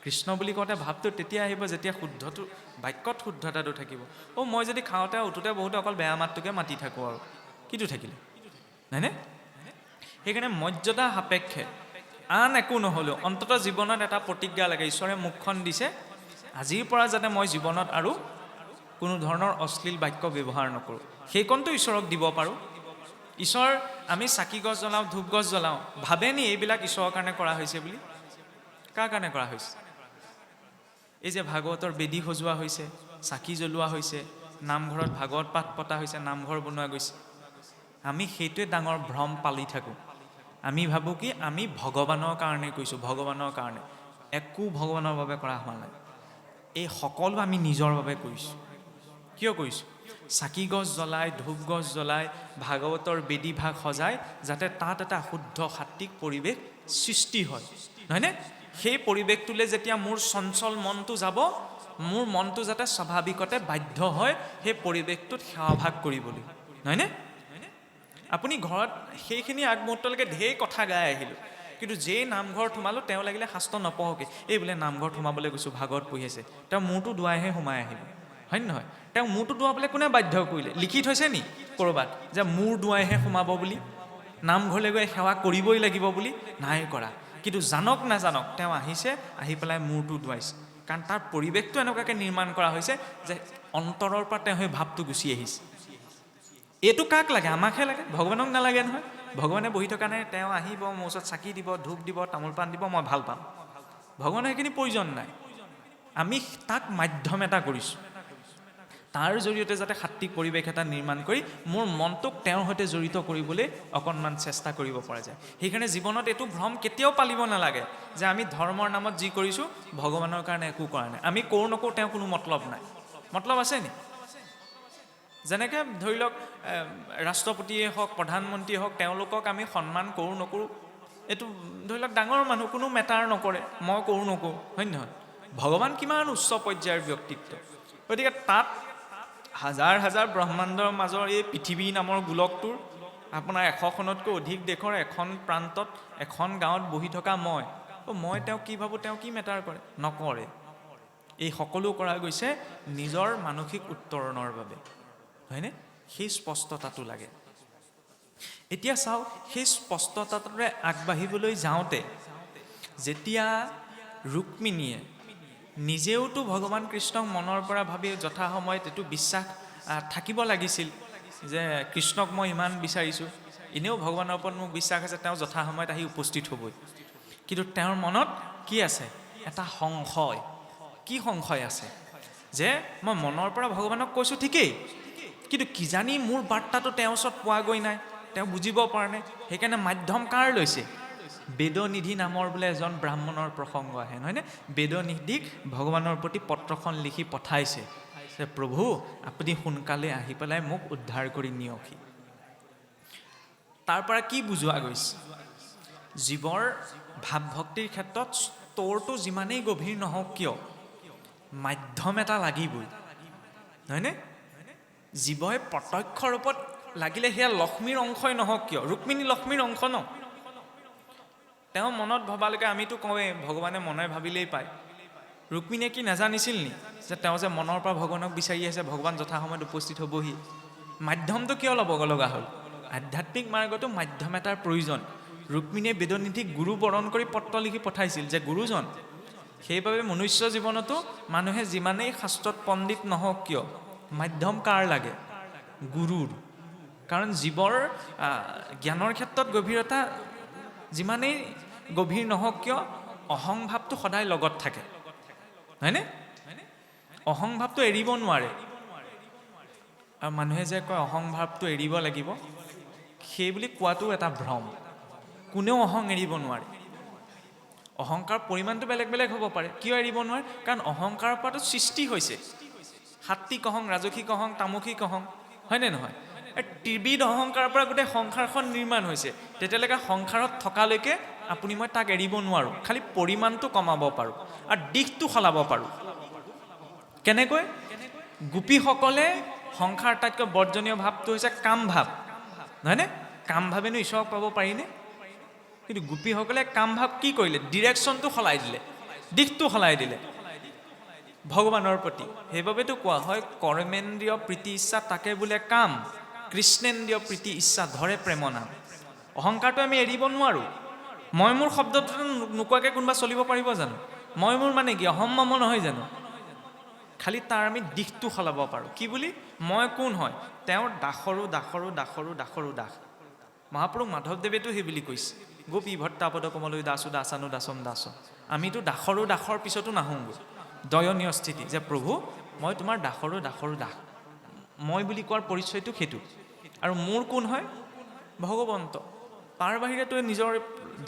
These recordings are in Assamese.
কৃষ্ণ বুলি কওঁতে ভাৱটো তেতিয়া আহিব যেতিয়া শুদ্ধটো বাক্যত শুদ্ধতাটো থাকিব। মই যদি খাওঁতে উঠোতে বহুতে অকল বেয়া মাতটোকে মাতি থাকোঁ আৰু কিটো থাকিলে, হয়নে? সেইকাৰণে মৰ্যাদা সাপেক্ষে আন একো নহ'লেও অন্ততঃ জীৱনত এটা প্ৰতিজ্ঞা লাগে। ঈশ্বৰে মুখখন দিছে, আজিৰ পৰা যাতে মই জীৱনত আৰু কোনো ধৰণৰ অশ্লীল বাক্য ব্যৱহাৰ নকৰোঁ, সেইকণটো ঈশ্বৰক দিব পাৰোঁ। ঈশ্বৰ, আমি চাকি গছ জ্বলাওঁ, ধূপ গছ জ্বলাওঁ, ভাবেনি এইবিলাক ঈশ্বৰৰ কাৰণে কৰা হৈছে বুলি? কাৰ কাৰণে কৰা হৈছে? এই যে ভাগৱতৰ বেদী সজোৱা হৈছে, চাকি জ্বলোৱা হৈছে, নামঘৰত ভাগৱত পাঠ পতা হৈছে, নামঘৰ বনোৱা গৈছে, আমি সেইটোৱে ডাঙৰ ভ্ৰম পালি থাকোঁ। আমি ভাবোঁ কি আমি ভগৱানৰ কাৰণে কৈছোঁ, ভগৱানৰ কাৰণে। একো ভগৱানৰ বাবে কৰা হোৱা নাই, এই সকলো আমি নিজৰ বাবে কৰিছোঁ। কিয় কৰিছোঁ? চাকি গছ জ্বলাই, ধূপ গছ জ্বলাই, ভাগৱতৰ বেদী ভাগ সজাই, যাতে তাত এটা শুদ্ধ সাত্বিক পৰিৱেশ সৃষ্টি হয়, নহয়নে? সেই পৰিৱেশটোলৈ যেতিয়া মোৰ চঞ্চল মনটো যাব, মোৰ মনটো যাতে স্বাভাৱিকতে বাধ্য হয় সেই পৰিৱেশটোত সেৱাভাগ কৰিবলৈ, নহয়নে? আপুনি ঘৰত সেইখিনি আগমুহূৰ্তলৈকে ঢেৰ কথা গাই আহিলোঁ, কিন্তু যেই নামঘৰত সোমালোঁ তেওঁ লাগিলে শাস্ত্ৰ নপঢ়কে, এই বোলে নামঘৰত সোমাবলৈ গৈছোঁ, ভাগৱত পঢ়ি আছে, তেওঁ মূৰটো দুৱাইহে সোমাই আহিব, হয় নহয়? তেওঁ মূৰটো দুৱাবলৈ কোনে বাধ্য কৰিলে? লিখি থৈছে নি ক'ৰবাত যে মূৰ দুৱাইহে সোমাব বুলি, নামঘৰলৈ গৈ সেৱা কৰিবই লাগিব বুলি? নাই কৰা। কিন্তু জানক নাজানক তেওঁ আহিছে, আহি পেলাই মূৰটো দুৱাইছে, কাৰণ তাৰ পৰিৱেশটো এনেকুৱাকৈ নিৰ্মাণ কৰা হৈছে যে অন্তৰৰ পৰা তেওঁ সেই ভাৱটো গুচি আহিছে। এইটো কাক লাগে? আমাকহে লাগে, ভগৱানক নালাগে নহয়। ভগৱানে বহি থকা নাই, তেওঁ আহিব, মোৰ ওচৰত চাকি দিব, ধূপ দিব, তামোল পাণ দিব, মই ভাল পাম। ভগৱানৰ সেইখিনি প্ৰয়োজন নাই। আমি তাক মাধ্যম এটা কৰিছোঁ, তাৰ জৰিয়তে যাতে সাত্বিক পৰিৱেশ এটা নিৰ্মাণ কৰি মোৰ মনটোক তেওঁৰ সৈতে জড়িত কৰিবলৈ অকণমান চেষ্টা কৰিব পৰা যায়। সেইকাৰণে জীৱনত এইটো ভ্ৰম কেতিয়াও পালিব নালাগে যে আমি ধৰ্মৰ নামত যি কৰিছোঁ ভগৱানৰ কাৰণে একো কৰা নাই, আমি কৰোঁ নকৰোঁ তেওঁ কোনো মতলব নাই। মতলব আছে নি? যেনেকৈ ধৰি লওক ৰাষ্ট্ৰপতিয়ে হওক, প্ৰধানমন্ত্ৰীয়ে হওক, তেওঁলোকক আমি সন্মান কৰোঁ নকৰোঁ, এইটো ধৰি লওক ডাঙৰ মানুহ, কোনো মেটাৰ নকৰে, মই কৰোঁ নকৰোঁ, হয় নহয়? ভগৱান কিমান উচ্চ পৰ্যায়ৰ ব্যক্তিত্ব, গতিকে তাত হাজাৰ হাজাৰ ব্ৰহ্মাণ্ডৰ মাজৰ এই পৃথিৱী নামৰ গোলকটোৰ আপোনাৰ 100খনতকৈ অধিক দেশৰ এখন প্ৰান্তত এখন গাঁৱত বহি থকা মই তেওঁ কি ভাবোঁ, তেওঁ কি মেটাৰ কৰে? নকৰে। এই সকলো কৰা গৈছে নিজৰ মানসিক উত্তৰণৰ বাবে, হয়নে? সেই স্পষ্টতাটো লাগে। এতিয়া চাওক, সেই স্পষ্টতাটোৰে আগবাঢ়িবলৈ যাওঁতে যেতিয়া ৰুক্মিণীয়ে নিজেওতো ভগৱান কৃষ্ণক মনৰ পৰা ভাবি যথাসময়ত এইটো বিশ্বাস থাকিব লাগিছিল যে কৃষ্ণক মই ইমান বিচাৰিছোঁ, এনেও ভগৱানৰ ওপৰত মোক বিশ্বাস আছে, তেওঁ যথাসময়ত আহি উপস্থিত হ'বই। কিন্তু তেওঁৰ মনত কি আছে? এটা সংশয়। কি সংশয় আছে? যে মই মনৰ পৰা ভগৱানক কৈছোঁ ঠিকেই, কিন্তু কিজানি মোৰ বাৰ্তাটো তেওঁৰ ওচৰত পোৱাগৈ নাই, তেওঁ বুজিব পৰা নাই। সেইকাৰণে মাধ্যম কাৰ লৈছে? বেদনিধি নামৰ বোলে এজন ব্ৰাহ্মণৰ প্ৰসংগ আহে, নহয়নে? বেদনিধিক ভগৱানৰ প্ৰতি পত্ৰখন লিখি পঠাইছে যে প্ৰভু আপুনি সোনকালে আহি পেলাই মোক উদ্ধাৰ কৰি নিয়কহি। তাৰ পৰা কি বুজোৱা গৈছে? জীৱৰ ভাৱ ভক্তিৰ ক্ষেত্ৰত স্তৰটো যিমানেই গভীৰ নহওক কিয় মাধ্যম এটা লাগিবই, নহয়নে? জীৱই প্ৰত্যক্ষ ৰূপত লাগিলে সেয়া লক্ষ্মীৰ অংশই নহওক কিয়, ৰুক্মিণী লক্ষ্মীৰ অংশ ন, তেওঁ মনত ভবালৈকে আমিতো কওঁৱেই ভগৱানে মনে ভাবিলেই পায়। ৰুক্মিণীয়ে কি নাজানিছিল নি যে তেওঁ যে মনৰ পৰা ভগৱানক বিচাৰি আছে, ভগৱান যথাসময়ত উপস্থিত হ'বহি? মাধ্যমটো কিয় ল'ব লগা হ'ল? আধ্যাত্মিক মাৰ্গতো মাধ্যম এটাৰ প্ৰয়োজন। ৰুক্মিণীয়ে বেদনিধিক গুৰু বৰণ কৰি পত্ৰ লিখি পঠাইছিল যে গুৰুজন। সেইবাবে মনুষ্য জীৱনতো মানুহে যিমানেই শাস্ত্ৰত পণ্ডিত নহওক কিয় মাধ্যম কাৰ লাগে? গুৰুৰ। কাৰণ জীৱৰ জ্ঞানৰ ক্ষেত্ৰত গভীৰতা যিমানেই গভীৰ নহওক কিয় অহংভাৱটো সদায় লগত থাকে, হয়নে? অহংভাৱটো এৰিব নোৱাৰে। আৰু মানুহে যে কয় অহংভাৱটো এৰিব লাগিব, সেই বুলি কোৱাটো এটা ভ্ৰম। কোনেও অহং এৰিব নোৱাৰে। অহংকাৰ পৰিমাণটো বেলেগ বেলেগ হ'ব পাৰে। কিয় এৰিব নোৱাৰে? কাৰণ অহংকাৰৰ পৰাটো সৃষ্টি হৈছে। সাত্বিক অহং, ৰাজসিক অহং, তামসিক অহং, হয়নে নহয়? ত্ৰিবিধ অহংকাৰৰ পৰা গোটেই সংসাৰখন নিৰ্মাণ হৈছে। তেতিয়ালৈকে সংসাৰত থকালৈকে আপুনি মই তাক এৰিব নোৱাৰোঁ, খালি পৰিমাণটো কমাব পাৰোঁ আৰু দিশটো সলাব পাৰোঁ। কেনেকৈ? গোপীসকলে সংসাৰ আটাইতকৈ বৰ্জনীয় ভাৱটো হৈছে কাম ভাৱ, নহয়নে? কাম ভাৱেনো ঈশ্বৰক পাব পাৰিনে? কিন্তু গোপীসকলে কাম ভাৱ কি কৰিলে? ডিৰেকশ্যনটো সলাই দিলে। দিশটো সলাই দিলে ভগৱানৰ প্ৰতি। সেইবাবেতো কোৱা হয় কৰ্মেন্দ্ৰিয় প্ৰীতি ইচ্ছা তাকে বোলে কাম, কৃষ্ণেন্দ্ৰিয় প্ৰীতি ইচ্ছা ধৰে প্ৰেম নাম। অহংকাৰটো আমি এৰিব নোৱাৰোঁ। মই মোৰ শব্দটো নোকোৱাকৈ কোনোবা চলিব পাৰিব জানো? মই মোৰ মানে কি অহম মম নহয় জানো? খালি তাৰ আমি দিশটো সলাব পাৰোঁ। কি বুলি? মই কোন হয়? তেওঁৰ দাসৰো দাসৰো দাসৰো দাসৰো দাস। মহাপুৰুষ মাধৱদেৱেতো সেই বুলি কৈছে, গোপী ভট্টাপদ কমলৈ দাসো দাসানো দাসম দাস। আমিতো দাসৰো দাসৰ পিছতো নাহোঁগৈ। দয়নীয় স্থিতি যে প্ৰভু মই তোমাৰ দাসৰো দাসৰো দাস। মই বুলি কোৱাৰ পৰিচয়টো সেইটো। আৰু মোৰ কোন হয়? ভগৱন্ত। তাৰ বাহিৰেতো নিজৰ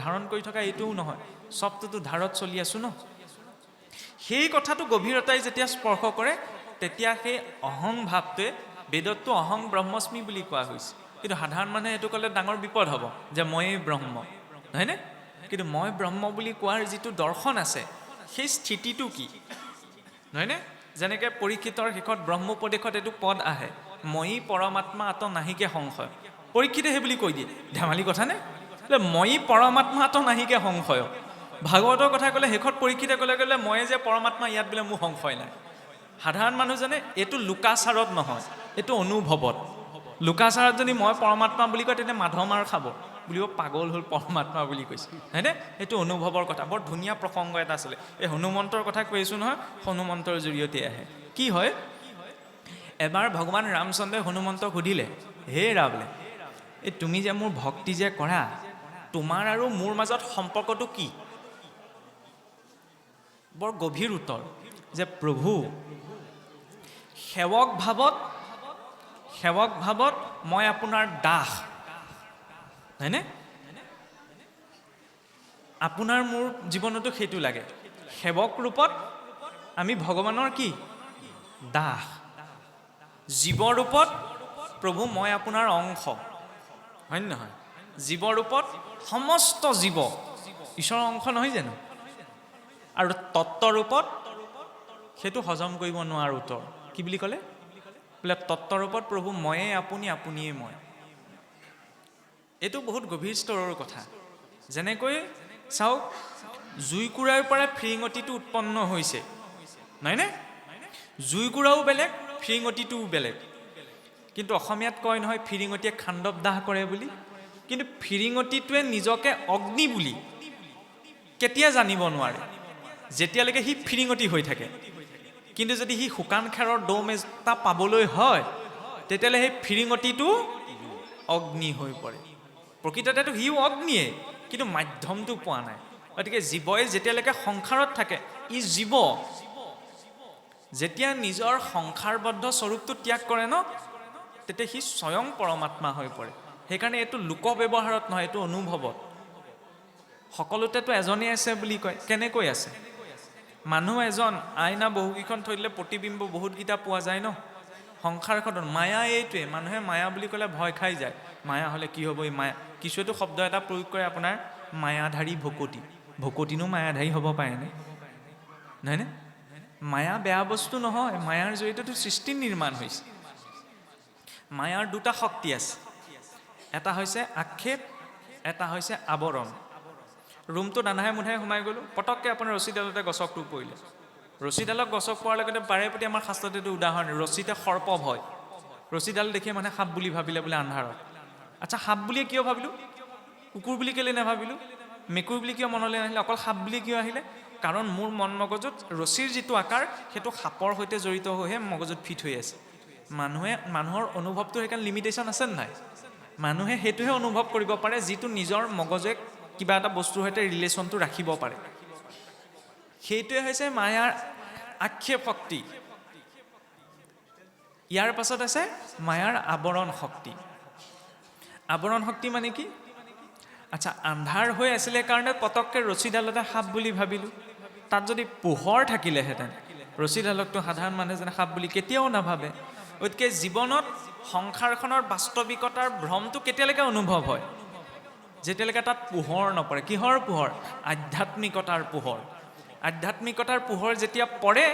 ধাৰণ কৰি থকা এইটোও নহয়, চবটোতো ধাৰত চলি আছোঁ ন। সেই কথাটো গভীৰতাই যেতিয়া স্পৰ্শ কৰে তেতিয়া সেই অহং ভাৱটোৱে, বেদতটো অহং ব্ৰহ্মস্মি বুলি কোৱা হৈছে, কিন্তু সাধাৰণ মানুহে এইটো ক'লে ডাঙৰ বিপদ হ'ব যে ময়েই ব্ৰহ্ম, নহয়নে? কিন্তু মই ব্ৰহ্ম বুলি কোৱাৰ যিটো দৰ্শন আছে সেই স্থিতিটো কি, নহয়নে? যেনেকৈ পৰীক্ষিতৰ শেষত ব্ৰহ্মোপদেশত এইটো পদ আহে, ময়ি পৰমাত্মা আত নাহিকে সংশয়। পৰীক্ষিতে সেই বুলি কৈ দিয়ে, ধেমালি কথা নে? ময়ি পৰমাত্মা আত নাহিকে সংশয়। ভাগৱতৰ কথা ক'লে শেষত পৰীক্ষিতে ক'লে ময়ে যে পৰমাত্মা, ইয়াত বোলে মোৰ সংশয় নাই। সাধাৰণ মানুহজনে এইটো লোকাচাৰত নহয়, এইটো অনুভৱত। লোকাচাৰত যদি মই পৰমাত্মা বুলি কয় তেতিয়া মাধ মাৰ খাব, বুলিব পাগল হ'ল পৰমাত্মা বুলি কৈছে, হয়নে? সেইটো অনুভৱৰ কথা। বৰ ধুনীয়া প্ৰসংগ এটা আছিলে, এই হনুমন্তৰ কথা কৈছোঁ নহয়, হনুমন্তৰ জৰিয়তে আহে। কি হয়, এবাৰ ভগৱান ৰামচন্দ্ৰই হনুমন্তক সুধিলে, হে ৰাবলে, এই তুমি যে মোৰ ভক্তি যে কৰা, তোমাৰ আৰু মোৰ মাজত সম্পৰ্কটো কি? বৰ গভীৰ উত্তৰ যে প্ৰভু সেৱক ভাৱত মই আপোনাৰ দাস, হয়নে? আপোনাৰ মোৰ জীৱনতো সেইটো লাগে। সেৱক ৰূপত আমি ভগৱানৰ কি? দাস। জীৱৰূপত প্ৰভু মই আপোনাৰ অংশ, হয় নহয়? জীৱৰূপত সমস্ত জীৱ ঈশ্বৰৰ অংশ নহয় জানো? আৰু তত্ত্বৰূপত সেইটো হজম কৰিব নোৱাৰো উত্তৰ। কি বুলি ক'লে? বোলে তত্ত্বৰূপত প্ৰভু ময়েই আপুনি, আপুনিয়েই মই। এইটো বহুত গভীৰ স্তৰৰ কথা। যেনেকৈ চাওক, জুইকুৰাৰ পৰা ফিৰিঙতিটো উৎপন্ন হৈছে, নহয়নে? জুইকুৰাও বেলেগ, ফিৰিঙতিটোও বেলেগ। কিন্তু অসমীয়াত কয় নহয় ফিৰিঙতিয়ে খাণ্ডৱ দাহ কৰে বুলি। কিন্তু ফিৰিঙতিটোৱে নিজকে অগ্নি বুলি কেতিয়া জানিব নোৱাৰে? যেতিয়ালৈকে সি ফিৰিঙতি হৈ থাকে। কিন্তু যদি সি শুকান খেৰৰ দম এটা পাবলৈ হয় তেতিয়াহ'লে সেই ফিৰিঙতিটো অগ্নি হৈ পৰে। প্ৰকৃততেতো সিও অগ্নিয়ে, কিন্তু মাধ্যমটো পোৱা নাই। গতিকে জীৱই যেতিয়ালৈকে সংসাৰত থাকে ই জীৱ, যেতিয়া নিজৰ সংসাৰবদ্ধ স্বৰূপটো ত্যাগ কৰে ন, তেতিয়া সি স্বয়ং পৰমাত্মা হৈ পৰে। সেইকাৰণে এইটো লোক ব্যৱহাৰত নহয়, এইটো অনুভৱত। সকলোতেতো এজনেই আছে বুলি কয়, কেনেকৈ আছে? মানুহ এজন, আইনা বহুকেইখন থৈ দিলে প্ৰতিবিম্ব বহুতকেইটা পোৱা যায় ন। সংসাৰখনত মায়া এইটোৱে, মানুহে মায়া বুলি ক'লে ভয় খাই যায়। মায়া হ'লে কি হ'ব? এই মায়া, কিছুৱেতো শব্দ এটা প্ৰয়োগ কৰে আপোনাৰ, মায়াধাৰী ভকতি। ভকতিনো মায়াধাৰী হ'ব পাৰেনে? নহয়নে? মায়া বেয়া বস্তু নহয়, মায়াৰ জৰিয়তেতো সৃষ্টি নিৰ্মাণ হৈছে। মায়াৰ দুটা শক্তি আছে, এটা হৈছে আক্ষেপ, এটা হৈছে আৱৰণ। ৰুমটোত আন্ধাৰে মুন্ধাৰে সোমাই গ'লোঁ, পটককৈ আপোনাৰ ৰছীডালতে গছকটো পৰিলে। ৰছীডালক গছক পোৱাৰ লগতে বাৰে প্ৰতি আমাৰ শাস্ত্ৰত এইটো উদাহৰণ, ৰছীতে সৰ্প ভয়। ৰছীডাল দেখিয়ে মানে সাপ বুলি ভাবিলে বোলে আন্ধাৰত। আচ্ছা, সাপ বুলিয়ে কিয় ভাবিলোঁ? কুকুৰ বুলি কেলৈ নাভাবিলোঁ? মেকুৰী বুলি কিয় মনলৈ নাহিলে? অকল সাপ বুলি কিয় আহিলে? কাৰণ মোৰ মন মগজুত ৰছীৰ যিটো আকাৰ সেইটো সাপৰ সৈতে জড়িত হৈহে মগজুত ফিট হৈ আছে। মানুহৰ অনুভৱটো সেইকাৰণে লিমিটেশ্যন আছে নাই? মানুহে সেইটোহে অনুভৱ কৰিব পাৰে যিটো নিজৰ মগজুৱে কিবা এটা বস্তুৰ সৈতে ৰিলেশ্যনটো ৰাখিব পাৰে। সেইটোৱে হৈছে মায়াৰ আক্ষেপ শক্তি। ইয়াৰ পাছত আছে মায়াৰ আৱৰণ শক্তি। আৱৰণ শক্তি মানে কি? আচ্ছা, আন্ধাৰ হৈ আছিলে কাৰণে পটককৈ ৰছীডালতে সাপ বুলি ভাবিলোঁ। তাত যদি পোহৰ থাকিলেহেঁতেন ৰছীডালকতো সাধাৰণ মানুহজনে সাপ বুলি কেতিয়াও নাভাবে। গতিকে জীৱনত সংসাৰখনৰ বাস্তৱিকতাৰ ভ্ৰমটো কেতিয়ালৈকে অনুভৱ হয়? যেতিয়ালৈকে তাত পোহৰ নপৰে। কিহৰ পোহৰ? আধ্যাত্মিকতাৰ পোহৰ। আধ্যাত্মিকতাৰ পোহৰ যেতিয়া পৰে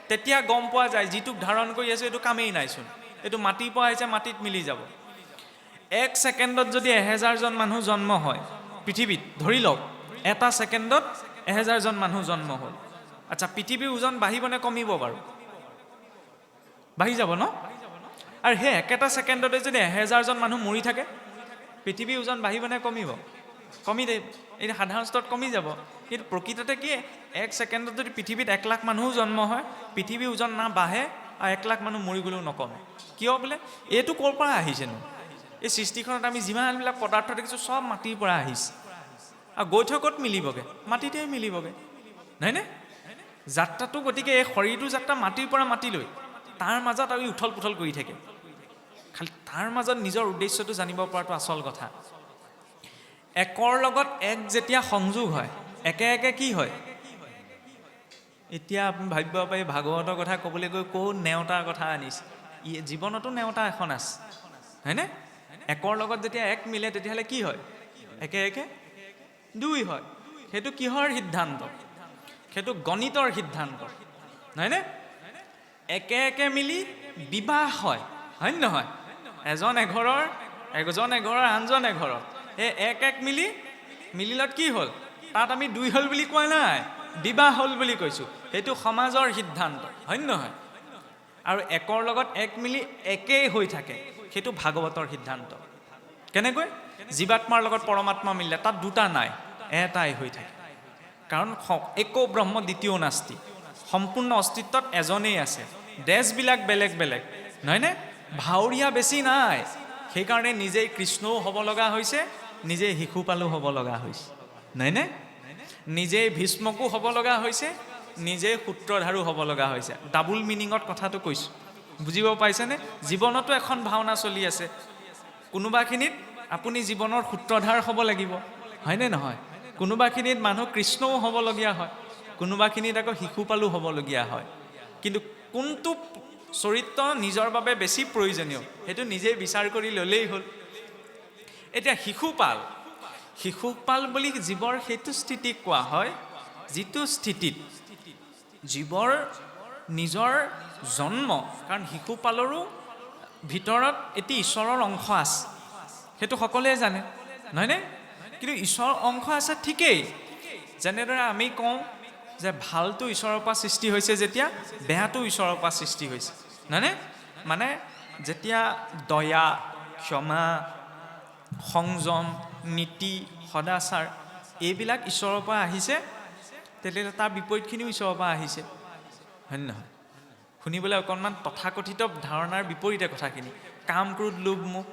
তেতিয়া গম পোৱা যায় যিটোক ধাৰণ কৰি আছোঁ এইটো কামেই নাইচোন, এইটো মাটিৰ পৰা আহিছে, মাটিত মিলি যাব। 1 ছেকেণ্ডত যদি 1000জন মানুহ জন্ম হয় পৃথিৱীত, ধৰি লওক এটা ছেকেণ্ডত 1000জন মানুহ জন্ম হ'ল। আচ্ছা, পৃথিৱীৰ ওজন বাঢ়িব নে কমিব বাৰু? বাঢ়ি যাব ন? আৰু সেই একেটা ছেকেণ্ডতে যদি 1000জন মানুহ মৰি থাকে, পৃথিৱীৰ ওজন বাঢ়িব নে কমিব? কমি দে, এই সাধাৰণ স্তৰত কমি যাব। কিন্তু প্ৰকৃততে কি, 1 ছেকেণ্ডত যদি পৃথিৱীত 1 লাখ মানুহো জন্ম হয়, পৃথিৱীৰ ওজন না বাঢ়ে আৰু 1 লাখ মানুহ মৰি গ'লেও নকমে। কিয় বোলে? এইটো ক'ৰ পৰা আহিছেনো? এই সৃষ্টিখনত আমি যিমানবিলাক পদাৰ্থ দেখিছোঁ চব মাটিৰ পৰা আহিছে, আৰু গৈ থৈ ক'ত মিলিবগৈ? মাটিতে মিলিবগৈ, নহয়নে? যাত্ৰাটো গতিকে এই শৰীৰটো যাত্ৰা মাটিৰ পৰা মাটিলৈ, তাৰ মাজত আমি উথল পুথল কৰি থাকে। খালি তাৰ মাজত নিজৰ উদ্দেশ্যটো জানিব পৰাটো আচল কথা। একৰ লগত এক যেতিয়া সংযোগ হয়, একে একে কি হয়? এতিয়া আপুনি ভাবিব পাৰি ভাগৱতৰ কথা ক'বলৈ গৈ ক'ত নেওতাৰ কথা আনিছে। জীৱনতো নেওতা এখন আছে, হয়নে? একৰ লগত যেতিয়া এক মিলে তেতিয়াহ'লে কি হয়? একে একে 2 হয়। সেইটো কিহৰ সিদ্ধান্ত? সেইটো গণিতৰ সিদ্ধান্ত, নহয়নে? একে একে মিলি বিবাহ হয়, হয় নহয়? এজন এঘৰৰ আনজন এঘৰৰ, এই এক এক মিলিলত কি হ'ল? তাত আমি 2 হ'ল বুলি কোৱা নাই, বিবাহ হ'ল বুলি কৈছোঁ। সেইটো সমাজৰ সিদ্ধান্ত, হয় নহয়? আৰু একৰ লগত এক মিলি একেই হৈ থাকে, সেইটো ভাগৱতৰ সিদ্ধান্ত। কেনেকৈ? জীৱাত্মাৰ লগত পৰমাত্মা মিলিলে তাত 2টা নাই, এটাই হৈ থাকে। কাৰণ একো ব্ৰহ্ম দ্বিতীয় নাস্তি, সম্পূৰ্ণ অস্তিত্বত এজনেই আছে। দেশবিলাক বেলেগ বেলেগ, নহয়নে? ভাৱৰীয়া বেছি নাই, সেইকাৰণে নিজেই কৃষ্ণও হ'ব লগা হৈছে, নিজেই শিশুপালো হ'ব লগা হৈছে, নহয়নে? নিজেই ভীষ্মকো হ'ব লগা হৈছে, নিজেই সূত্ৰধাৰো হ'ব লগা হৈছে। ডাবুল মিনিঙত কথাটো কৈছোঁ, বুজিব পাইছেনে? জীৱনতো এখন ভাওনা চলি আছে। কোনোবাখিনিত আপুনি জীৱনৰ সূত্ৰধাৰ হ'ব লাগিব, হয়নে নহয়? কোনোবাখিনিত মানুহ কৃষ্ণও হ'বলগীয়া হয়, কোনোবাখিনিত আকৌ শিশুপালো হ'বলগীয়া হয়। কিন্তু কোনটো চৰিত্ৰ নিজৰ বাবে বেছি প্ৰয়োজনীয় সেইটো নিজেই বিচাৰ কৰি ল'লেই হ'ল। এতিয়া শিশুপাল বুলি জীৱৰ সেইটো স্থিতিক কোৱা হয়, যিটো স্থিতিত জীৱৰ নিজৰ জন্ম, কাৰণ শিশুপালৰো ভিতৰত এটি ঈশ্বৰৰ অংশ আছে, সেইটো সকলোৱে জানে, নহয়নে? কিন্তু ঈশ্বৰৰ অংশ আছে ঠিকেই। যেনেদৰে আমি কওঁ যে ভালটো ঈশ্বৰৰ পৰা সৃষ্টি হৈছে, যেতিয়া বেয়াটো ঈশ্বৰৰ পৰা সৃষ্টি হৈছে, নহয়নে? মানে যেতিয়া দয়া, ক্ষমা, সংযম, নীতি, সদাচাৰ এইবিলাক ঈশ্বৰৰ পৰা আহিছে, তেতিয়াহ'লে তাৰ বিপৰীতখিনিও ঈশ্বৰৰ পৰা আহিছে, হয় নহয়? শুনিবলৈ অকণমান তথাকথিত ধাৰণাৰ বিপৰীতে কথাখিনি। কাম, ক্ৰোধ, লোভ, মোহ,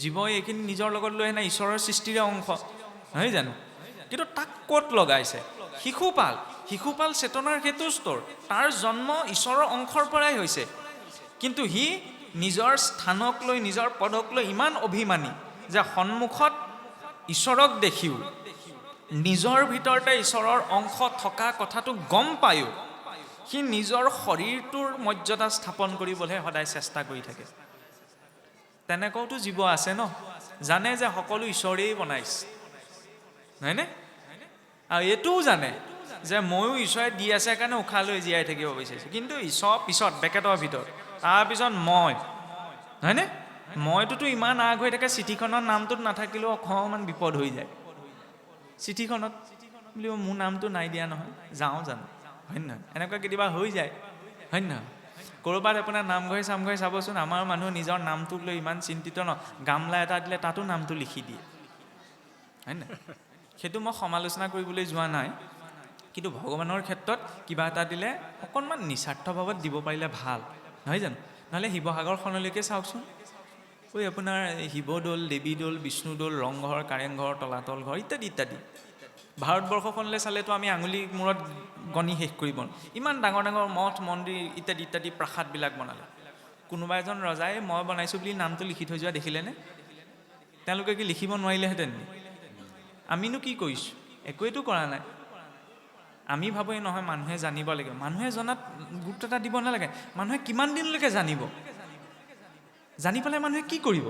জীৱই এইখিনি নিজৰ লগত লৈ আহে ঈশ্বৰৰ সৃষ্টিৰে অংশ, নহয় জানো? কিন্তু তাক ক'ত লগাইছে? শিশুপাল চেতনাৰ সেইটো স্তৰ, তাৰ জন্ম ঈশ্বৰৰ অংশৰ পৰাই হৈছে। কিন্তু সি নিজৰ স্থানক লৈ, নিজৰ পদক লৈ ইমান অভিমানী যে সন্মুখত ঈশ্বৰক দেখিও, নিজৰ ভিতৰতে ঈশ্বৰৰ অংশ থকা কথাটো গম পায়ো, সি নিজৰ শৰীৰটোৰ মৰ্যাদা স্থাপন কৰিবলৈ সদায় চেষ্টা কৰি থাকে। তেনেকুৱাওতো জীৱ আছে ন, জানে যে সকলো ঈশ্বৰেই বনাইছে, নহয়নে? আৰু এইটোও জানে যে ময়ো ঈশ্বৰে দি আছে কাৰণে উশাহ লৈ জীয়াই থাকিব বিচাৰিছোঁ, কিন্তু ঈশ্বৰ পিছত বেকেটৰ ভিতৰত, তাৰপিছত মই, নহয়নে? মইটোতো ইমান আগ হৈ থাকে, চিঠিখনৰ নামটোত নাথাকিলেও অকণমান বিপদ হৈ যায়। চিঠিখনত বুলিব মোৰ নামটো নাই দিয়া নহয়, যাওঁ জানো, হয় নহয়? এনেকুৱা কেতিয়াবা হৈ যায়, হয় নহয়? ক'ৰবাত আপোনাৰ নামঘৰে চামঘৰে চাবচোন, আমাৰ মানুহ নিজৰ নামটোক লৈ ইমান চিন্তিত ন, গামলা এটা দিলে তাতো নামটো লিখি দিয়ে, হয় নহয়? সেইটো মই সমালোচনা কৰিবলৈ যোৱা নাই, কিন্তু ভগৱানৰ ক্ষেত্ৰত কিবা এটা দিলে অকণমান নিস্বাৰ্থভাৱত দিব পাৰিলে ভাল, নহয় জানো? নহ'লে শিৱসাগৰখনলৈকে চাওকচোন, ঐ আপোনাৰ শিৱদৌল, দেৱীদৌল, বিষ্ণুদৌল, ৰংঘৰ, কাৰেংঘৰ, তলাতল ঘৰ ইত্যাদি ইত্যাদি। ভাৰতবৰ্ষখনলৈ চালেতো আমি আঙুলি মূৰত গণি শেষ কৰিব, ইমান ডাঙৰ ডাঙৰ মঠ মন্দিৰ ইত্যাদি ইত্যাদি প্ৰাসাদবিলাক বনালে। কোনোবা এজন ৰজাই মই বনাইছোঁ বুলি নামটো লিখি থৈ যোৱা দেখিলেনে? তেওঁলোকে কি লিখিব নোৱাৰিলেহেঁতেন? আমিনো কি কৰিছোঁ? একোৱেতো কৰা নাই। আমি ভাবোঁ এই নহয়, মানুহে জানিব লাগে, মানুহে জনাত গুৰুত্ব এটা দিব নালাগে। মানুহে কিমান দিনলৈকে জানিব? জানি পেলাই মানুহে কি কৰিব?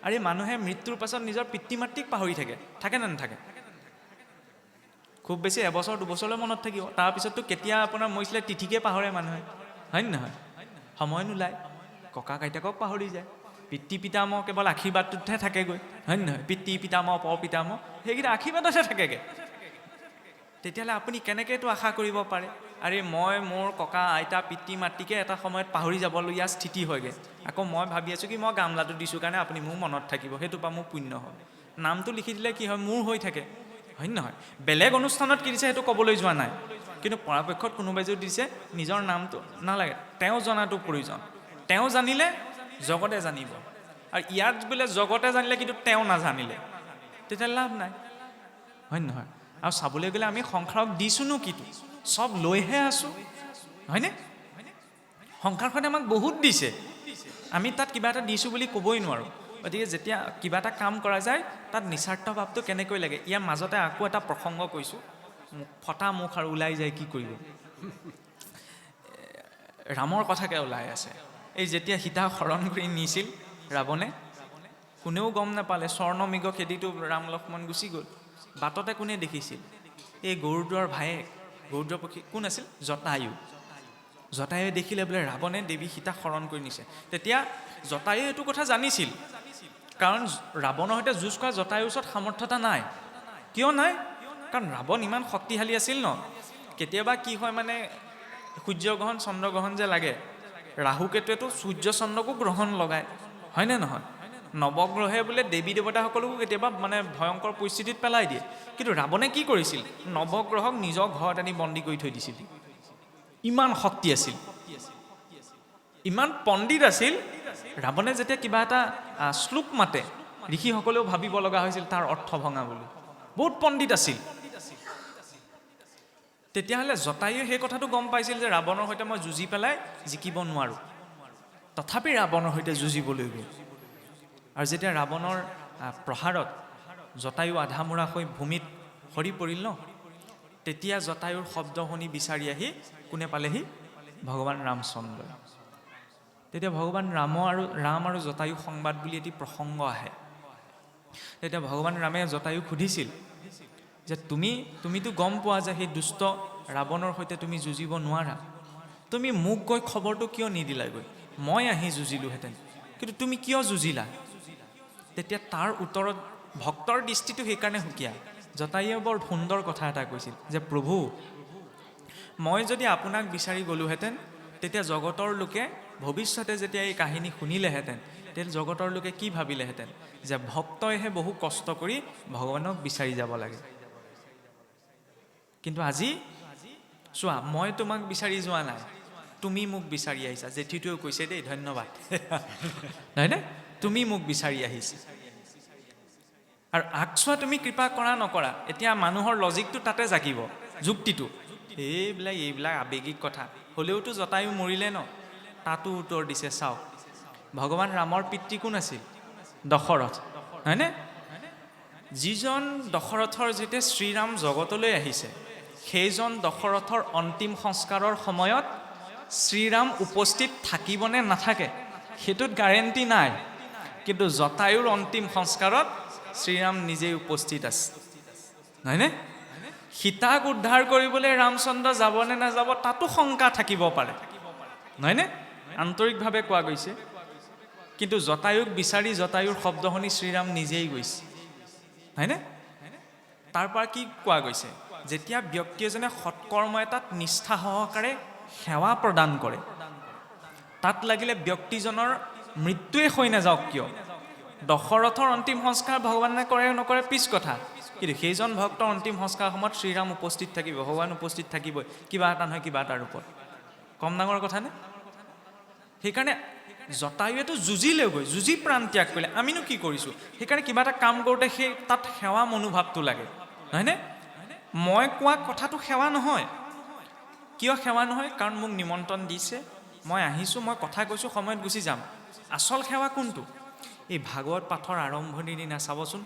আৰু মানুহে মৃত্যুৰ পাছত নিজৰ পিতৃ মাতৃক পাহৰি থাকে নে নাথাকে? খুব বেছি এবছৰ 2 বছৰলৈ মনত থাকিব, তাৰপিছততো কেতিয়া আপোনাৰ মৰিছিলে তিথিকে পাহৰে মানুহে, হয় নহয়? সময় নোলায়, ককা আইতাকক পাহৰি যায়, পিতৃ পিতামহ কেৱল আশীৰ্বাদটোতহে থাকেগৈ, হয় নহয়? পিতৃ পিতামহ, পৰ পিতামহ সেইকেইটা আশীৰ্বাদতহে থাকেগৈ। তেতিয়াহ'লে আপুনি কেনেকৈ এইটো আশা কৰিব পাৰে? আৰে মই মোৰ ককা আইতা পিতৃ মাতৃকে এটা সময়ত পাহৰি যাবলগীয়া স্থিতি হয়গৈ। আকৌ মই ভাবি আছোঁ কি মই গামলাটো দিছোঁ কাৰণে আপুনি মোৰ মনত থাকিব, সেইটোৰ পৰা মোৰ পুণ্য হয়। নামটো লিখি দিলে কি হয়, মোৰ হৈ থাকে, হয় নহয়? বেলেগ অনুষ্ঠানত কি দিছে সেইটো ক'বলৈ যোৱা নাই, কিন্তু পৰাপক্ষত কোনোবাই যদি দিছে নিজৰ নামটো নালাগে, তেওঁ জনাটো প্ৰয়োজন। তেওঁ জানিলে জগতে জানিব, আৰু ইয়াত বোলে জগতে জানিলে কিন্তু তেওঁ নাজানিলে, তেতিয়া লাভ নাই, হয় নহয়? আৰু চাবলৈ গ'লে আমি সংসাৰক দিছোঁনো কিটো? চব লৈহে আছোঁ, হয়নে? সংসাৰখনে আমাক বহুত দিছে, আমি তাত কিবা এটা দিছোঁ বুলি ক'বই নোৱাৰোঁ। গতিকে যেতিয়া কিবা এটা কাম কৰা যায় তাত নিস্বাৰ্থ ভাৱটো কেনেকৈ লাগে। ইয়াৰ মাজতে আকৌ এটা প্ৰসংগ কৈছোঁ, ফটা মুখ আৰু ওলাই যায় কি কৰিব। ৰামৰ কথাকে ওলাই আছে। এই যেতিয়া সীতা হৰণ কৰি নিছিল ৰাৱণে, কোনেও গম নাপালে, স্বৰ্ণমৃগ খেদিটো ৰাম লক্ষ্মণ গুচি গ'ল। বাটতে কোনে দেখিছিল? এই গৰুড়ৰ ভায়েক, গৰুড় পক্ষী কোন আছিল? জটায়ু। জটায়ুৱে দেখিলে বোলে ৰাৱণে দেৱী সীতাক হৰণ কৰি নিছে। তেতিয়া জটায়ুৱে এইটো কথা জানিছিল, কাৰণ ৰাৱণৰ সৈতে যুঁজ কৰা জটায়ুৰ ওচৰত সামৰ্থ্যতা নাই। কিয় নাই? কাৰণ ৰাৱণ ইমান শক্তিশালী আছিল ন। কেতিয়াবা কি হয় মানে, সূৰ্যগ্ৰহণ চন্দ্ৰগ্ৰহণ যে লাগে, ৰাহুকেতুৱেতো সূৰ্য চন্দ্ৰকো গ্ৰহণ লগায়, হয়নে নহয়? নৱগ্ৰহে বোলে দেৱী দেৱতাসকলকো কেতিয়াবা মানে ভয়ংকৰ পৰিস্থিতিত পেলাই দিয়ে। কিন্তু ৰাৱণে কি কৰিছিল? নৱগ্ৰহক নিজৰ ঘৰত আনি বন্দী কৰি থৈ দিছিল। ইমান শক্তি আছিল, ইমান পণ্ডিত আছিল। ৰাৱণে যেতিয়া কিবা এটা শ্লোক মাতে, ঋষিসকলেও ভাবিব লগা হৈছিল তাৰ অৰ্থ ভঙা বুলি। বহুত পণ্ডিত আছিল। তেতিয়াহ'লে জটায়ুৱে সেই কথাটো গম পাইছিল যে ৰাৱণৰ সৈতে মই যুঁজি পেলাই জিকিব নোৱাৰোঁ, তথাপি ৰাৱণৰ সৈতে যুঁজিবলৈ গ'ল। আৰু যেতিয়া ৰাৱণৰ প্ৰহাৰত জটায়ু আধামোৰা হৈ ভূমিত সৰি পৰিল ন, তেতিয়া জটায়ুৰ শব্দ শুনি বিচাৰি আহি কোনে পালেহি? ভগৱান ৰামচন্দ্ৰই। তেতিয়া ভগৱান ৰাম আৰু জটায়ু সংবাদ বুলি এটি প্ৰসংগ আহে। তেতিয়া ভগৱান ৰামে জটায়ুক সুধিছিল যে তুমিতো গম পোৱা যে সেই দুষ্ট ৰাৱণৰ সৈতে তুমি যুঁজিব নোৱাৰা, তুমি মোক গৈ খবৰটো কিয় নিদিলাগৈ? মই আহি যুঁজিলোহেঁতেন, কিন্তু তুমি কিয় যুঁজিলা? তেতিয়া তাৰ উত্তৰত ভক্তৰ দৃষ্টিটো সেইকাৰণে সুকীয়া। জটায়ুৱে বৰ সুন্দৰ কথা এটা কৈছিল যে প্ৰভু, মই যদি আপোনাক বিচাৰি গ'লোহেঁতেন, তেতিয়া জগতৰ লোকে ভৱিষ্যতে যেতিয়া এই কাহিনী শুনিলেহেঁতেন, তেতিয়া জগতৰ লোকে কি ভাবিলেহেঁতেন? যে ভক্তইহে বহু কষ্ট কৰি ভগৱানক বিচাৰি যাব লাগে। কিন্তু আজি চোৱা, মই তোমাক বিচাৰি যোৱা নাই, তুমি মোক বিচাৰি আহিছা। জেঠীটোৱেও কৈছে দেই, ধন্যবাদ, নহয়নে? তুমি মোক বিচাৰি আহিছা। আৰু আগচোৱা তুমি কৃপা কৰা নকৰা, এতিয়া মানুহৰ লজিকটো তাতে জাগিব, যুক্তিটো। এইবিলাক আৱেগিক কথা হ'লেওতো জটায়ু মৰিলে ন। তাতো উত্তৰ দিছে, চাওক, ভগৱান ৰামৰ পিতৃ কোন আছিল? দশৰথ, হয়নে? যিজন দশৰথৰ যেতিয়া শ্ৰীৰাম জগতলৈ আহিছে, সেইজন দশৰথৰ অন্তিম সংস্কাৰৰ সময়ত শ্ৰীৰাম উপস্থিত থাকিবনে নাথাকে সেইটোত গ্যাৰেণ্টি নাই, কিন্তু জটায়ুৰ অন্তিম সংস্কাৰত শ্ৰীৰাম নিজেই উপস্থিত আছে, নহয়নে? সীতাক উদ্ধাৰ কৰিবলৈ ৰামচন্দ্ৰ যাবনে নাযাব তাতো শংকা থাকিব পাৰে, নহয়নে? আন্তৰিকভাৱে কোৱা গৈছে। কিন্তু জটায়ুক বিচাৰি জটায়ুৰ শব্দ শুনি শ্ৰীৰাম নিজেই গৈছে, হয়নে? তাৰ পৰা কি কোৱা গৈছে? যেতিয়া ব্যক্তি এজনে সৎকৰ্ম এটাত নিষ্ঠা সহকাৰে সেৱা প্ৰদান কৰে, তাত লাগিলে ব্যক্তিজনৰ মৃত্যুৱে হৈ নাযাওক কিয়, দশৰথৰ অন্তিম সংস্কাৰ ভগৱানে কৰে নকৰে পিছ কথা, কিন্তু সেইজন ভক্তৰ অন্তিম সংস্কাৰ সময়ত শ্ৰীৰাম উপস্থিত থাকিব, ভগৱান উপস্থিত থাকিবই, কিবা এটা নহয় কিবা এটাৰ ৰূপত। কম ডাঙৰ কথা নে? সেইকাৰণে জটায়ুৱেতো যুঁজিলেগৈ, যুঁজি প্ৰাণ ত্যাগ কৰিলে। আমিনো কি কৰিছোঁ? সেইকাৰণে কিবা এটা কাম কৰোঁতে সেই তাত সেৱা মনোভাৱটো লাগে, নহয়নে? মই কোৱা কথাটো সেৱা নহয়। কিয় সেৱা নহয়? কাৰণ মোক নিমন্ত্ৰণ দিছে, মই আহিছোঁ, মই কথা কৈছোঁ, সময়ত গুচি যাম। আচল সেৱা কোনটো? এই ভাগৱত পাঠৰ আৰম্ভণিৰ দিনা চাবচোন,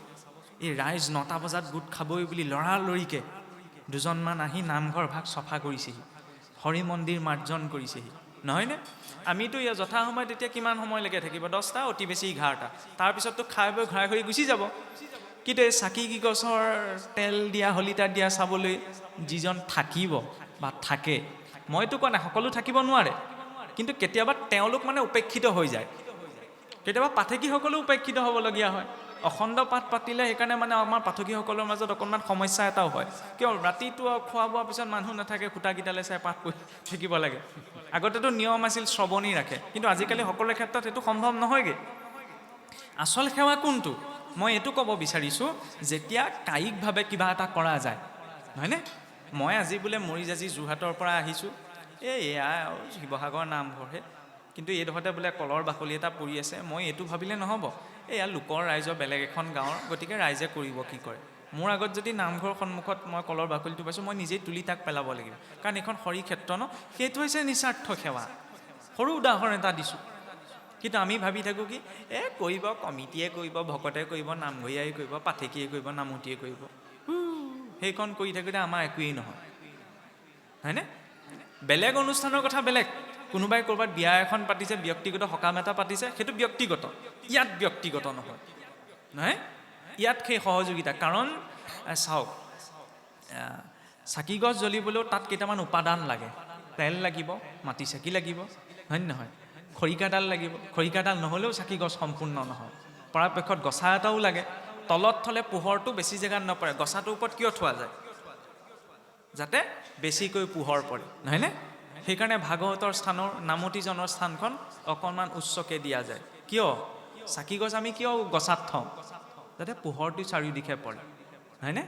এই ৰাইজ 9টা বজাত গোট খাবই বুলি লৰালৰিকৈ দুজনমান আহি নামঘৰ ভাগ চফা কৰিছেহি, হৰি মন্দিৰ মাৰ্জন কৰিছেহি, নহয়নে? আমিতো ইয়াত যথা সময়ত এতিয়া কিমান সময়লৈকে থাকিব? 10টা, অতি বেছি 11টা, তাৰপিছততো খাই বৈ ঘূৰাই ঘূৰি গুচি যাব। কিন্তু এই চাকি গছৰ তেল দিয়া, হলিতা দিয়া চাবলৈ যিজন থাকিব বা থাকে, মইতো কোৱা নাই সকলো থাকিব নোৱাৰে, কিন্তু কেতিয়াবা তেওঁলোক মানে উপেক্ষিত হৈ যায়, কেতিয়াবা পাঠেকীসকলো উপেক্ষিত হ'বলগীয়া হয়, অখণ্ড পাঠ পাতিলে সেইকাৰণে মানে আমাৰ পাঠকীসকলৰ মাজত অকণমান সমস্যা এটাও হয়। কিয় ৰাতিটো খোৱা বোৱাৰ পিছত মানুহ নাথাকে, খুঁটাকেইটালৈ চাই পাঠ কৰি থাকিব লাগে। আগতেতো নিয়ম আছিল শ্ৰৱণী ৰাখে, কিন্তু আজিকালি সকলোৰে ক্ষেত্ৰত সেইটো সম্ভৱ নহয়গৈ। আচল সেৱা কোনটো? মই এইটো ক'ব বিচাৰিছোঁ, যেতিয়া কায়িকভাৱে কিবা এটা কৰা যায়, হয়নে? মই আজি বোলে মৰিজাজি যোৰহাটৰ পৰা আহিছোঁ, এয়া শিৱসাগৰ নামঘৰহে, কিন্তু এইডোখৰতে বোলে কলৰ বাকলি এটা পৰি আছে, মই এইটো ভাবিলে নহ'ব, এয়া লোকৰ ৰাইজৰ বেলেগ এখন গাঁৱৰ, গতিকে ৰাইজে কৰিব কি কৰে। মোৰ আগত যদি নামঘৰৰ সন্মুখত মই কলৰ বাকলিটো পাইছোঁ, মই নিজেই তুলি তাক পেলাব লাগিব, কাৰণ এইখন হৰি ক্ষেত্ৰ ন। সেইটো হৈছে নিস্বাৰ্থ সেৱা। সৰু উদাহৰণ এটা দিছোঁ। কিন্তু আমি ভাবি থাকোঁ কি, কৰিব কমিটিয়ে কৰিব, ভকতে কৰিব, নামঘৰীয়াই কৰিব, পাঠেকিয়ে কৰিব, নামতীয়ে কৰিব, সেইখন কৰি থাকোঁতে আমাৰ একোৱেই নহয়, হয়নে? বেলেগ অনুষ্ঠানৰ কথা বেলেগ, কোনোবাই ক'ৰবাত বিয়া এখন পাতিছে, ব্যক্তিগত সকাম এটা পাতিছে, সেইটো ব্যক্তিগত, ইয়াত ব্যক্তিগত নহয়, নহয়? ইয়াত সেই সহযোগিতা। কাৰণ চাওক, চাকি গছ জ্বলিবলৈও তাত কেইটামান উপাদান লাগে। তেল লাগিব, মাটি চাকি লাগিব, হয় নহয়? খৰিকাডাল লাগিব, খৰিকাডাল নহ'লেও চাকি গছ সম্পূৰ্ণ নহয়। পৰাপক্ষত গছা এটাও লাগে। তলত থ'লে পোহৰটো বেছি জেগাত নপৰে। গছাটোৰ ওপৰত কিয় থোৱা যায়? যাতে বেছিকৈ পোহৰ পৰে, নহয়নে? সেইকাৰণে ভাগৱতৰ স্থানৰ, নামতীজনৰ স্থানখন অকণমান উচ্চকৈ দিয়া যায়। কিয়? চাকি গছ আমি কিয় গছাত থওঁ? যাতে পোহৰটো চাৰিওদিশে পৰে, হয়নে?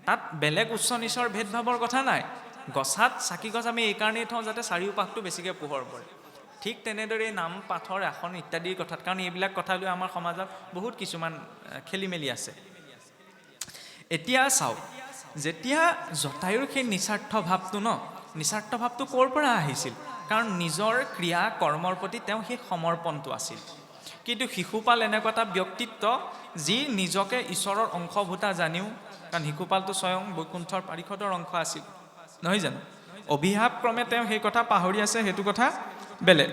তাত বেলেগ উচ্চ নিচৰ ভেদভাৱৰ কথা নাই। গছাত চাকি গছ আমি এইকাৰণেই থওঁ যাতে চাৰিওপাশটো বেছিকৈ পোহৰ পৰে। ঠিক তেনেদৰে নাম পাঠৰ আসন ইত্যাদিৰ কথাত, কাৰণ এইবিলাক কথা লৈ আমাৰ সমাজত বহুত কিছুমান খেলি মেলি আছে। এতিয়া চাওক, যেতিয়া জটায়ুৰ সেই নিস্বাৰ্থ ভাৱটো নিস্বাৰ্থ ভাৱটো ক'ৰ পৰা আহিছিল? কাৰণ নিজৰ ক্ৰিয়া কৰ্মৰ প্ৰতি তেওঁ সেই সমৰ্পণটো আছিল। কিন্তু শিশুপাল এনেকুৱা এটা ব্যক্তিত্ব, যি নিজকে ঈশ্বৰৰ অংশভূতা জানিও, কাৰণ শিশুপালটো স্বয়ং বৈকুণ্ঠৰ পাৰিষদৰ অংশ আছিল, নহয় জানো? অভিশাপক্ৰমে তেওঁ সেই কথা পাহৰি আছে, সেইটো কথা বেলেগ।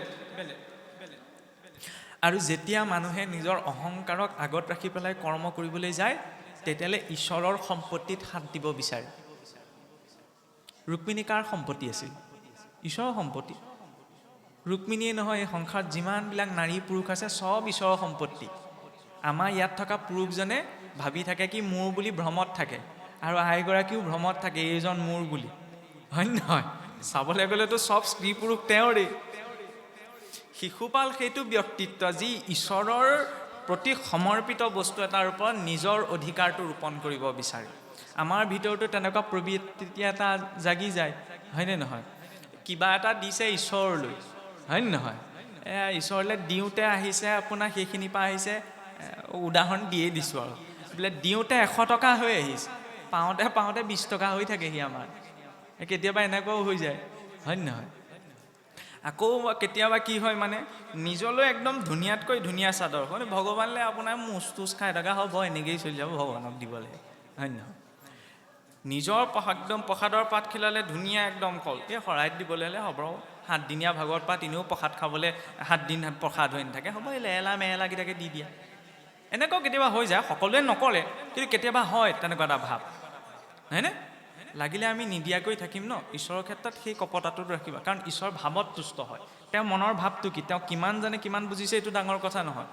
আৰু যেতিয়া মানুহে নিজৰ অহংকাৰক আগত ৰাখি পেলাই কৰ্ম কৰিবলৈ যায়, তেতিয়াহ'লে ঈশ্বৰৰ সম্পত্তিত হাত দিব বিচাৰে। ৰুক্মিণী কাৰ সম্পত্তি আছিল? ঈশ্বৰৰ সম্পত্তি। ৰুক্মিণীয়ে নহয়, এই সংসাৰত যিমানবিলাক নাৰী পুৰুষ আছে চব ঈশ্বৰৰ সম্পত্তি। আমাৰ ইয়াত থকা পুৰুষজনে ভাবি থাকে কি মোৰ বুলি ভ্ৰমত থাকে, আৰু আইগৰাকীও ভ্ৰমত থাকে এইজন মোৰ বুলি, হয় নহয়? চাবলৈ গ'লেতো চব স্ত্ৰী পুৰুষ তেওঁৰেই। শিশুপাল সেইটো ব্যক্তিত্ব, যি ঈশ্বৰৰ প্ৰতি সমৰ্পিত বস্তু এটাৰ ওপৰত নিজৰ অধিকাৰটো ৰোপণ কৰিব বিচাৰে। আমাৰ ভিতৰতো তেনেকুৱা প্ৰবৃত্তি এটা জাগি যায়, হয়নে নহয়? কিবা এটা দিছে ঈশ্বৰলৈ, হয়নে নহয়? ঈশ্বৰলৈ দিওঁতে আহিছে আপোনাৰ সেইখিনিৰ পৰা আহিছে, উদাহৰণ দিয়ে দিছোঁ আৰু, বোলে দিওঁতে 100 টকা হৈ আহিছে, পাওঁতে পাওঁতে 20 টকা হৈ থাকেহি আমাৰ। কেতিয়াবা এনেকুৱাও হৈ যায়, হয়নে নহয়? আকৌ কেতিয়াবা কি হয়, মানে নিজলৈ একদম ধুনীয়াতকৈ ধুনীয়া চাদৰ, মানে ভগৱানলৈ আপোনাৰ মুচ তুচ খাই থকা হ'ব, এনেকৈয়ে চলি যাব, ভগৱানক দিবলৈ, হয় নহয়? নিজৰ একদম প্ৰসাদৰ পাত খিলালে ধুনীয়া একদম কল, এই শৰাইত দিবলৈ হ'লে হ'ব, 7 দিনীয়া ভাগৱত পাত, এনেও প্ৰসাদ খাবলৈ 7 দিন প্ৰসাদ হৈ নাথাকে, হ'ব এই লেলা মেলাকেইটাকে দি দিয়া। এনেকুৱাও কেতিয়াবা হৈ যায়, সকলোৱে নকৰে, কিন্তু কেতিয়াবা হয় তেনেকুৱা এটা ভাৱ, হয়নে? লাগিলে আমি নিদিয়াকৈ থাকিম ঈশ্বৰৰ ক্ষেত্ৰত সেই কপটাটো ৰাখিবা, কাৰণ ঈশ্বৰ ভাৱত তুষ্ট হয়। তেওঁ মনৰ ভাৱটো কি, তেওঁ কিমান জানে কিমান বুজিছে এইটো ডাঙৰ কথা নহয়।